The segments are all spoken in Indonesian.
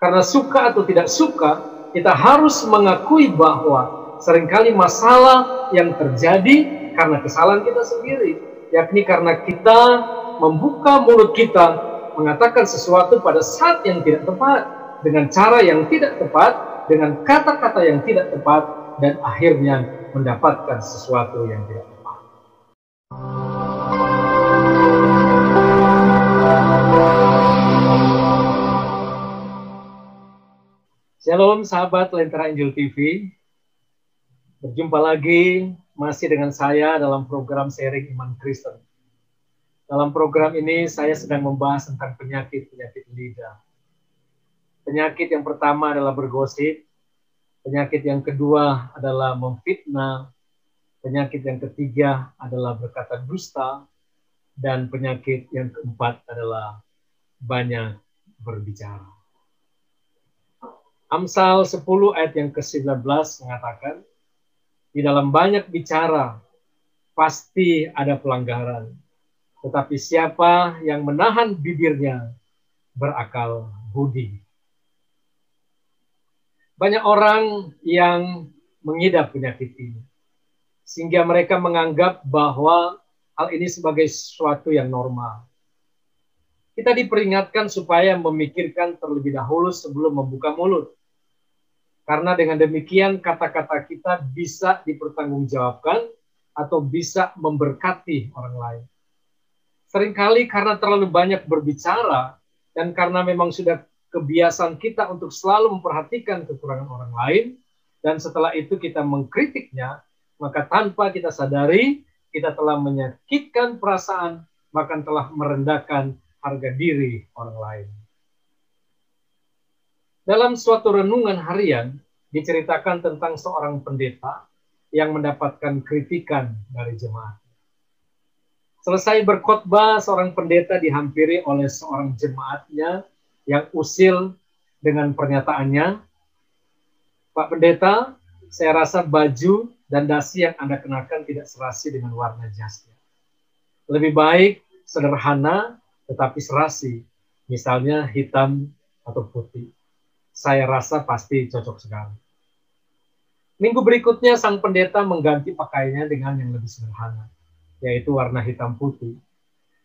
Karena suka atau tidak suka, kita harus mengakui bahwa seringkali masalah yang terjadi karena kesalahan kita sendiri, yakni karena kita membuka mulut kita mengatakan sesuatu pada saat yang tidak tepat, dengan cara yang tidak tepat, dengan kata-kata yang tidak tepat, dan akhirnya mendapatkan sesuatu yang tidak tepat. Shalom sahabat Lentera Injil TV. Berjumpa lagi masih dengan saya dalam program sharing iman Kristen. Dalam program ini saya sedang membahas tentang penyakit-penyakit lidah. Penyakit yang pertama adalah bergosip. Penyakit yang kedua adalah memfitnah. Penyakit yang ketiga adalah berkata dusta. Dan penyakit yang keempat adalah banyak berbicara. Amsal 10 ayat yang ke-19 mengatakan, di dalam banyak bicara pasti ada pelanggaran, tetapi siapa yang menahan bibirnya berakal budi. Banyak orang yang mengidap penyakit ini, sehingga mereka menganggap bahwa hal ini sebagai sesuatu yang normal. Kita diperingatkan supaya memikirkan terlebih dahulu sebelum membuka mulut. Karena dengan demikian kata-kata kita bisa dipertanggungjawabkan atau bisa memberkati orang lain. Seringkali karena terlalu banyak berbicara dan karena memang sudah kebiasaan kita untuk selalu memperhatikan kekurangan orang lain, dan setelah itu kita mengkritiknya, maka tanpa kita sadari kita telah menyakitkan perasaan, bahkan telah merendahkan harga diri orang lain. Dalam suatu renungan harian, diceritakan tentang seorang pendeta yang mendapatkan kritikan dari jemaat. Selesai berkhotbah, seorang pendeta dihampiri oleh seorang jemaatnya yang usil dengan pernyataannya, "Pak Pendeta, saya rasa baju dan dasi yang Anda kenakan tidak serasi dengan warna jasnya. Lebih baik sederhana tetapi serasi, misalnya hitam atau putih. Saya rasa pasti cocok sekali." Minggu berikutnya sang pendeta mengganti pakaiannya dengan yang lebih sederhana, yaitu warna hitam putih.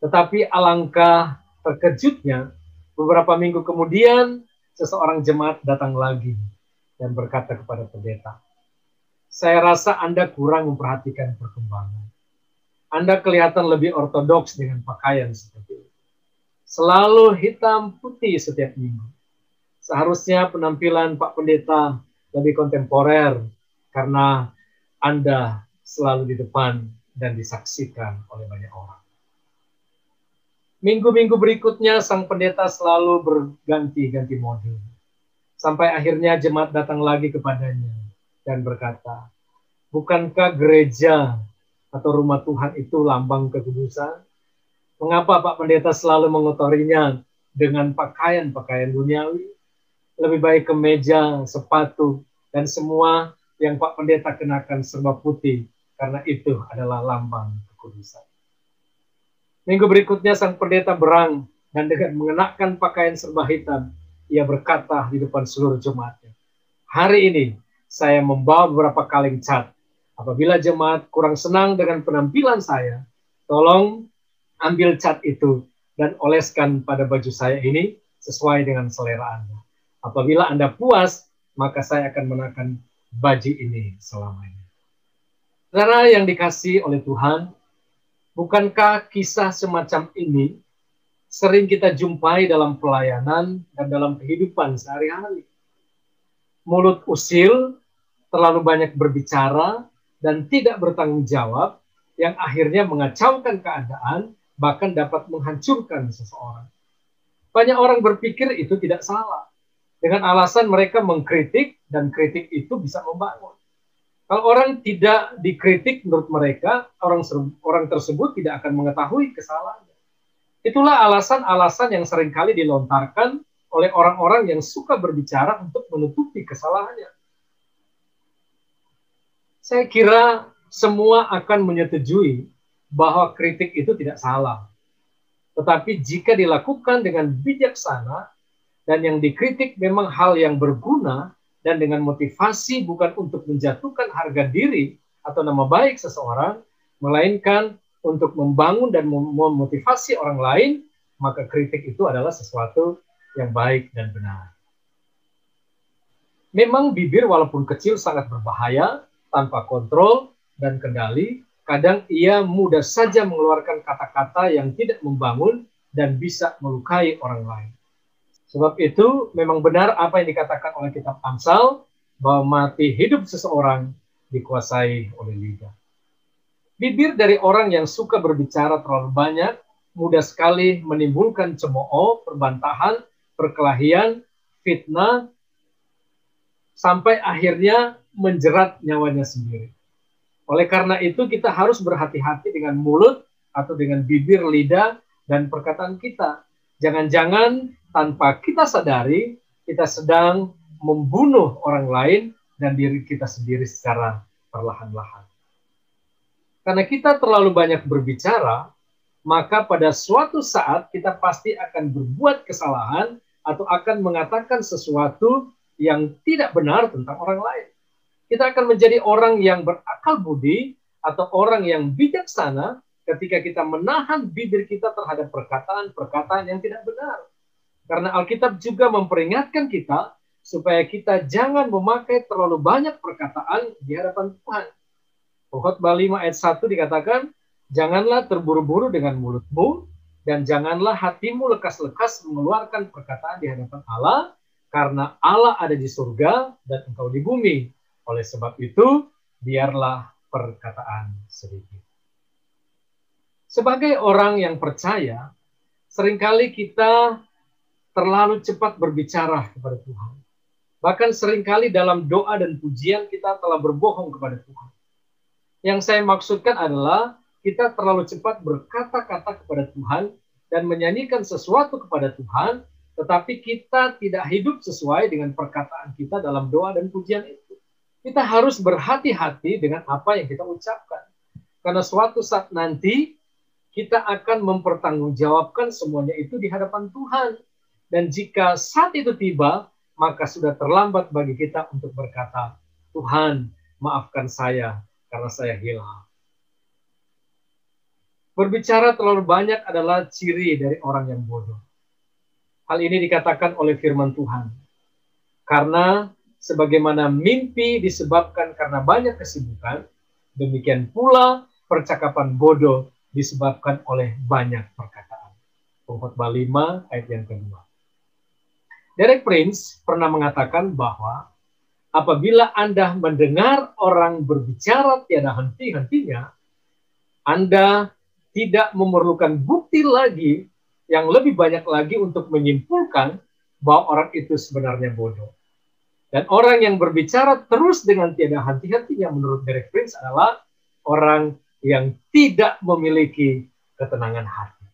Tetapi alangkah terkejutnya, beberapa minggu kemudian seseorang jemaat datang lagi dan berkata kepada pendeta, "Saya rasa Anda kurang memperhatikan perkembangan. Anda kelihatan lebih ortodoks dengan pakaian seperti itu. Selalu hitam putih setiap minggu. Seharusnya penampilan Pak Pendeta lebih kontemporer karena Anda selalu di depan dan disaksikan oleh banyak orang." Minggu-minggu berikutnya sang pendeta selalu berganti-ganti mode. Sampai akhirnya jemaat datang lagi kepadanya dan berkata, "Bukankah gereja atau rumah Tuhan itu lambang kekudusan? Mengapa Pak Pendeta selalu mengotorinya dengan pakaian-pakaian duniawi? Lebih baik kemeja, sepatu, dan semua yang Pak Pendeta kenakan serba putih, karena itu adalah lambang kekudusan." Minggu berikutnya sang pendeta berang dan dengan mengenakan pakaian serba hitam, ia berkata di depan seluruh jemaatnya, "Hari ini saya membawa beberapa kaleng cat. Apabila jemaat kurang senang dengan penampilan saya, tolong ambil cat itu dan oleskan pada baju saya ini sesuai dengan selera Anda. Apabila Anda puas, maka saya akan mengenakan baju ini selamanya." Saudara yang dikasihi oleh Tuhan, bukankah kisah semacam ini sering kita jumpai dalam pelayanan dan dalam kehidupan sehari-hari? Mulut usil, terlalu banyak berbicara, dan tidak bertanggung jawab, yang akhirnya mengacaukan keadaan, bahkan dapat menghancurkan seseorang. Banyak orang berpikir itu tidak salah, dengan alasan mereka mengkritik, dan kritik itu bisa membangun. Kalau orang tidak dikritik, menurut mereka, orang tersebut tidak akan mengetahui kesalahannya. Itulah alasan-alasan yang seringkali dilontarkan oleh orang-orang yang suka berbicara untuk menutupi kesalahannya. Saya kira semua akan menyetujui bahwa kritik itu tidak salah. Tetapi jika dilakukan dengan bijaksana dan yang dikritik memang hal yang berguna dan dengan motivasi bukan untuk menjatuhkan harga diri atau nama baik seseorang, melainkan untuk membangun dan memotivasi orang lain, maka kritik itu adalah sesuatu yang baik dan benar. Memang bibir walaupun kecil sangat berbahaya, tanpa kontrol dan kendali, kadang ia mudah saja mengeluarkan kata-kata yang tidak membangun dan bisa melukai orang lain. Sebab itu memang benar apa yang dikatakan oleh kitab Amsal, bahwa mati hidup seseorang dikuasai oleh lidah. Bibir dari orang yang suka berbicara terlalu banyak, mudah sekali menimbulkan cemooh, perbantahan, perkelahian, fitnah, sampai akhirnya menjerat nyawanya sendiri. Oleh karena itu kita harus berhati-hati dengan mulut atau dengan bibir, lidah, dan perkataan kita. Jangan-jangan tanpa kita sadari, kita sedang membunuh orang lain dan diri kita sendiri secara perlahan-lahan. Karena kita terlalu banyak berbicara, maka pada suatu saat kita pasti akan berbuat kesalahan atau akan mengatakan sesuatu yang tidak benar tentang orang lain. Kita akan menjadi orang yang berakal budi atau orang yang bijaksana ketika kita menahan bibir kita terhadap perkataan-perkataan yang tidak benar. Karena Alkitab juga memperingatkan kita supaya kita jangan memakai terlalu banyak perkataan di hadapan Tuhan. Khotbah 5 ayat 1 dikatakan, janganlah terburu-buru dengan mulutmu, dan janganlah hatimu lekas-lekas mengeluarkan perkataan di hadapan Allah, karena Allah ada di surga dan engkau di bumi. Oleh sebab itu, biarlah perkataan sedikit. Sebagai orang yang percaya, seringkali kita terlalu cepat berbicara kepada Tuhan. Bahkan seringkali dalam doa dan pujian kita telah berbohong kepada Tuhan. Yang saya maksudkan adalah kita terlalu cepat berkata-kata kepada Tuhan dan menyanyikan sesuatu kepada Tuhan, tetapi kita tidak hidup sesuai dengan perkataan kita dalam doa dan pujian itu. Kita harus berhati-hati dengan apa yang kita ucapkan. Karena suatu saat nanti kita akan mempertanggungjawabkan semuanya itu di hadapan Tuhan. Dan jika saat itu tiba, maka sudah terlambat bagi kita untuk berkata, Tuhan, maafkan saya karena saya hilang. Berbicara terlalu banyak adalah ciri dari orang yang bodoh. Hal ini dikatakan oleh firman Tuhan. Karena sebagaimana mimpi disebabkan karena banyak kesibukan, demikian pula percakapan bodoh disebabkan oleh banyak perkataan. Khotbah 5 ayat yang kedua. Derek Prince pernah mengatakan bahwa apabila Anda mendengar orang berbicara tiada henti-hentinya, Anda tidak memerlukan bukti lagi yang lebih banyak lagi untuk menyimpulkan bahwa orang itu sebenarnya bodoh. Dan orang yang berbicara terus dengan tiada henti-hentinya menurut Derek Prince adalah orang yang tidak memiliki ketenangan hati.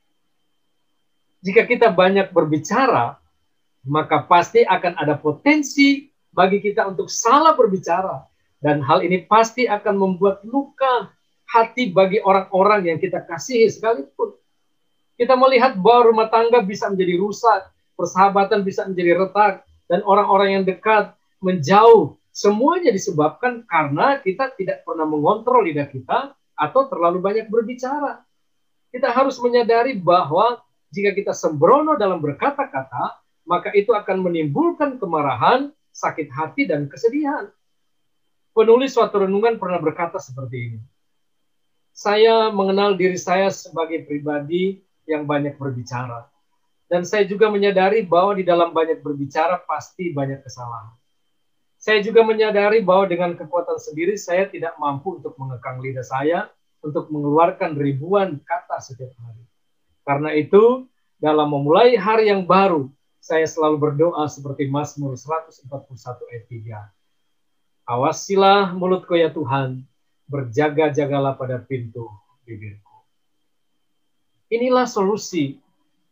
Jika kita banyak berbicara, maka pasti akan ada potensi bagi kita untuk salah berbicara. Dan hal ini pasti akan membuat luka hati bagi orang-orang yang kita kasihi sekalipun. Kita melihat bahwa rumah tangga bisa menjadi rusak, persahabatan bisa menjadi retak, dan orang-orang yang dekat menjauh. Semuanya disebabkan karena kita tidak pernah mengontrol lidah kita atau terlalu banyak berbicara. Kita harus menyadari bahwa jika kita sembrono dalam berkata-kata, maka itu akan menimbulkan kemarahan, sakit hati, dan kesedihan. Penulis suatu renungan pernah berkata seperti ini. Saya mengenal diri saya sebagai pribadi yang banyak berbicara. Dan saya juga menyadari bahwa di dalam banyak berbicara pasti banyak kesalahan. Saya juga menyadari bahwa dengan kekuatan sendiri saya tidak mampu untuk mengekang lidah saya untuk mengeluarkan ribuan kata setiap hari. Karena itu, dalam memulai hari yang baru, saya selalu berdoa seperti Mazmur 141 ayat 3. Awasilah mulutku ya Tuhan, berjaga-jagalah pada pintu bibirku. Inilah solusi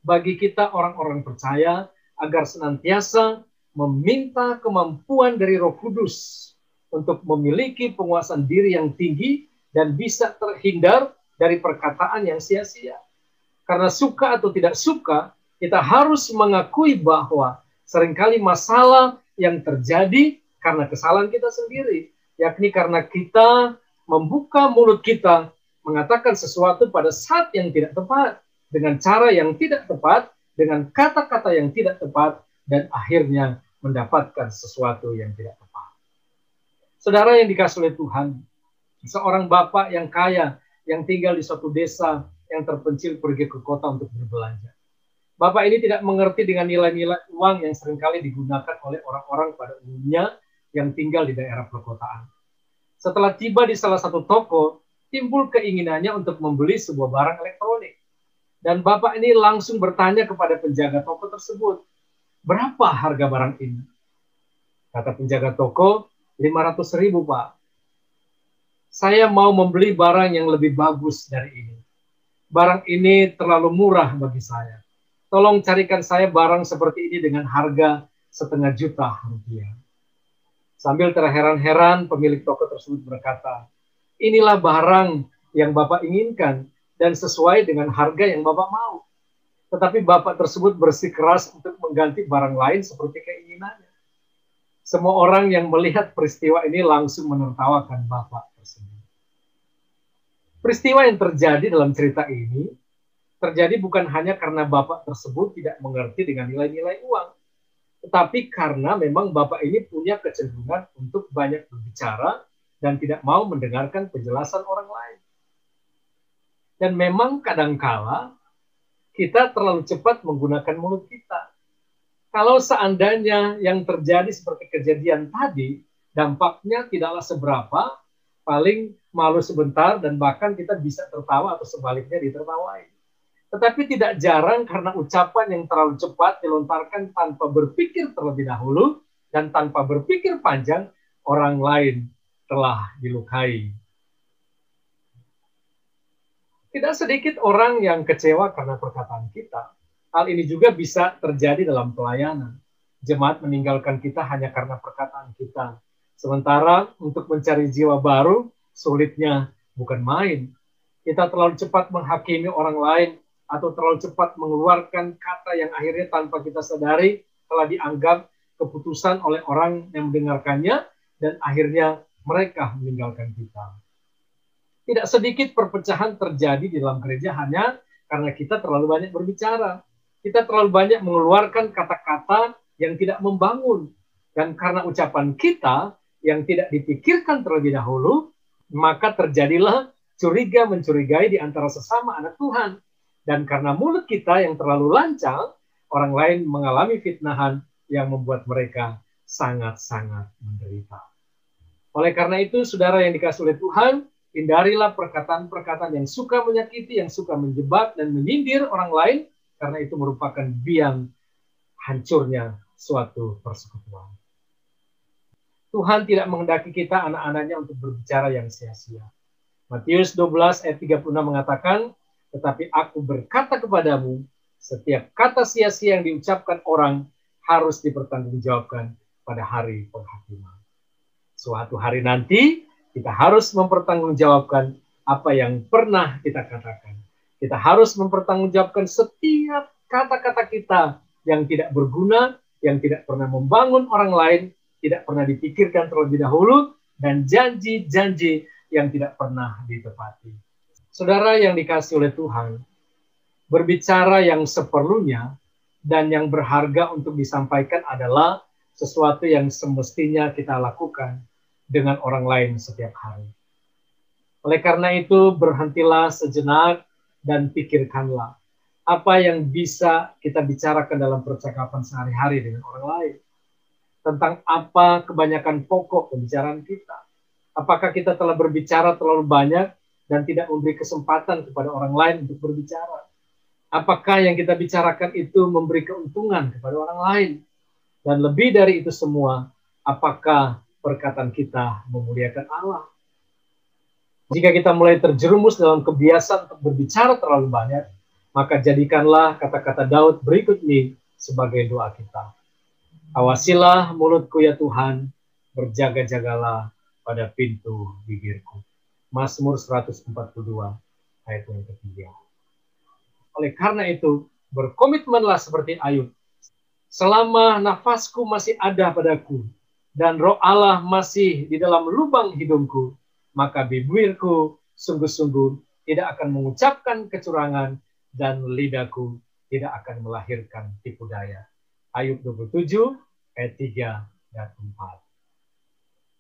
bagi kita orang-orang percaya agar senantiasa meminta kemampuan dari Roh Kudus untuk memiliki penguasaan diri yang tinggi dan bisa terhindar dari perkataan yang sia-sia. Karena suka atau tidak suka, kita harus mengakui bahwa Seringkali masalah yang terjadi karena kesalahan kita sendiri, yakni karena kita membuka mulut kita mengatakan sesuatu pada saat yang tidak tepat, dengan cara yang tidak tepat, dengan kata-kata yang tidak tepat, dan akhirnya mendapatkan sesuatu yang tidak tepat. Saudara yang dikasihi oleh Tuhan, seorang bapak yang kaya, yang tinggal di suatu desa yang terpencil pergi ke kota untuk berbelanja. Bapak ini tidak mengerti dengan nilai-nilai uang yang seringkali digunakan oleh orang-orang pada umumnya yang tinggal di daerah perkotaan. Setelah tiba di salah satu toko, timbul keinginannya untuk membeli sebuah barang elektronik. Dan Bapak ini langsung bertanya kepada penjaga toko tersebut, berapa harga barang ini? Kata penjaga toko, 500.000 Pak. Saya mau membeli barang yang lebih bagus dari ini. Barang ini terlalu murah bagi saya. Tolong carikan saya barang seperti ini dengan harga $500.000. Sambil terheran-heran, pemilik toko tersebut berkata, inilah barang yang Bapak inginkan dan sesuai dengan harga yang Bapak mau. Tetapi Bapak tersebut bersikeras untuk mengganti barang lain seperti keinginannya. Semua orang yang melihat peristiwa ini langsung menertawakan Bapak tersebut. Peristiwa yang terjadi dalam cerita ini terjadi bukan hanya karena Bapak tersebut tidak mengerti dengan nilai-nilai uang, tetapi karena memang Bapak ini punya kecenderungan untuk banyak berbicara dan tidak mau mendengarkan penjelasan orang lain. Dan memang kadangkala kita terlalu cepat menggunakan mulut kita. Kalau seandainya yang terjadi seperti kejadian tadi, dampaknya tidaklah seberapa, paling malu sebentar dan bahkan kita bisa tertawa atau sebaliknya ditertawai. Tetapi tidak jarang karena ucapan yang terlalu cepat dilontarkan tanpa berpikir terlebih dahulu dan tanpa berpikir panjang, orang lain telah dilukai. Tidak sedikit orang yang kecewa karena perkataan kita. Hal ini juga bisa terjadi dalam pelayanan. Jemaat meninggalkan kita hanya karena perkataan kita. Sementara untuk mencari jiwa baru, sulitnya bukan main. Kita terlalu cepat menghakimi orang lain atau terlalu cepat mengeluarkan kata yang akhirnya tanpa kita sadari telah dianggap keputusan oleh orang yang mendengarkannya dan akhirnya mereka meninggalkan kita. Tidak sedikit perpecahan terjadi di dalam gereja hanya karena kita terlalu banyak berbicara. Kita terlalu banyak mengeluarkan kata-kata yang tidak membangun. Dan karena ucapan kita yang tidak dipikirkan terlebih dahulu, maka terjadilah curiga mencurigai di antara sesama anak Tuhan. Dan karena mulut kita yang terlalu lancang, orang lain mengalami fitnahan yang membuat mereka sangat-sangat menderita. Oleh karena itu, saudara yang dikasihi oleh Tuhan, hindarilah perkataan-perkataan yang suka menyakiti, yang suka menjebak dan menyindir orang lain, karena itu merupakan biang hancurnya suatu persekutuan. Tuhan tidak menghendaki kita anak-anaknya untuk berbicara yang sia-sia. Matius 12 ayat 36 mengatakan, tetapi aku berkata kepadamu, setiap kata sia-sia yang diucapkan orang harus dipertanggungjawabkan pada hari penghakiman. Suatu hari nanti, kita harus mempertanggungjawabkan apa yang pernah kita katakan. Kita harus mempertanggungjawabkan setiap kata-kata kita yang tidak berguna, yang tidak pernah membangun orang lain, tidak pernah dipikirkan terlebih dahulu, dan janji-janji yang tidak pernah ditepati. Saudara yang dikasihi oleh Tuhan, berbicara yang seperlunya dan yang berharga untuk disampaikan adalah sesuatu yang semestinya kita lakukan dengan orang lain setiap hari. Oleh karena itu, berhentilah sejenak dan pikirkanlah apa yang bisa kita bicarakan dalam percakapan sehari-hari dengan orang lain. Tentang apa kebanyakan pokok pembicaraan kita. Apakah kita telah berbicara terlalu banyak dan tidak memberi kesempatan kepada orang lain untuk berbicara? Apakah yang kita bicarakan itu memberi keuntungan kepada orang lain? Dan lebih dari itu semua, apakah perkataan kita memuliakan Allah? Jika kita mulai terjerumus dalam kebiasaan untuk berbicara terlalu banyak, maka jadikanlah kata-kata Daud berikut ini sebagai doa kita. Awasilah mulutku ya Tuhan, berjaga-jagalah pada pintu bibirku. Mazmur 142 ayat yang ketiga. Oleh karena itu, berkomitmenlah seperti Ayub. selama nafasku masih ada padaku dan roh Allah masih di dalam lubang hidungku, maka bibirku sungguh-sungguh tidak akan mengucapkan kecurangan dan lidahku tidak akan melahirkan tipu daya. Ayub 27 ayat 3 dan 4.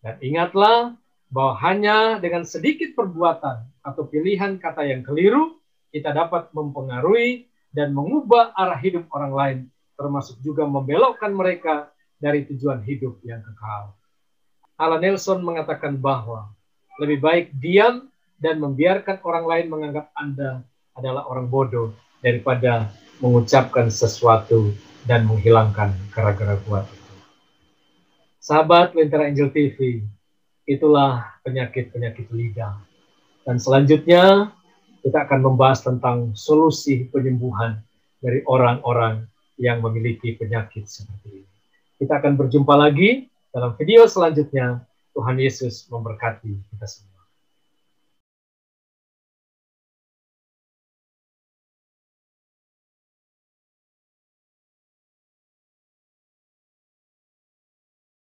Dan ingatlah bahwa hanya dengan sedikit perbuatan atau pilihan kata yang keliru, kita dapat mempengaruhi dan mengubah arah hidup orang lain, termasuk juga membelokkan mereka dari tujuan hidup yang kekal. Alan Nelson mengatakan bahwa lebih baik diam dan membiarkan orang lain menganggap Anda adalah orang bodoh daripada mengucapkan sesuatu dan menghilangkan keraguan itu. Sahabat Lentera Angel TV, itulah penyakit-penyakit lidah. Dan selanjutnya kita akan membahas tentang solusi penyembuhan dari orang-orang yang memiliki penyakit seperti ini. Kita akan berjumpa lagi dalam video selanjutnya. Tuhan Yesus memberkati kita semua.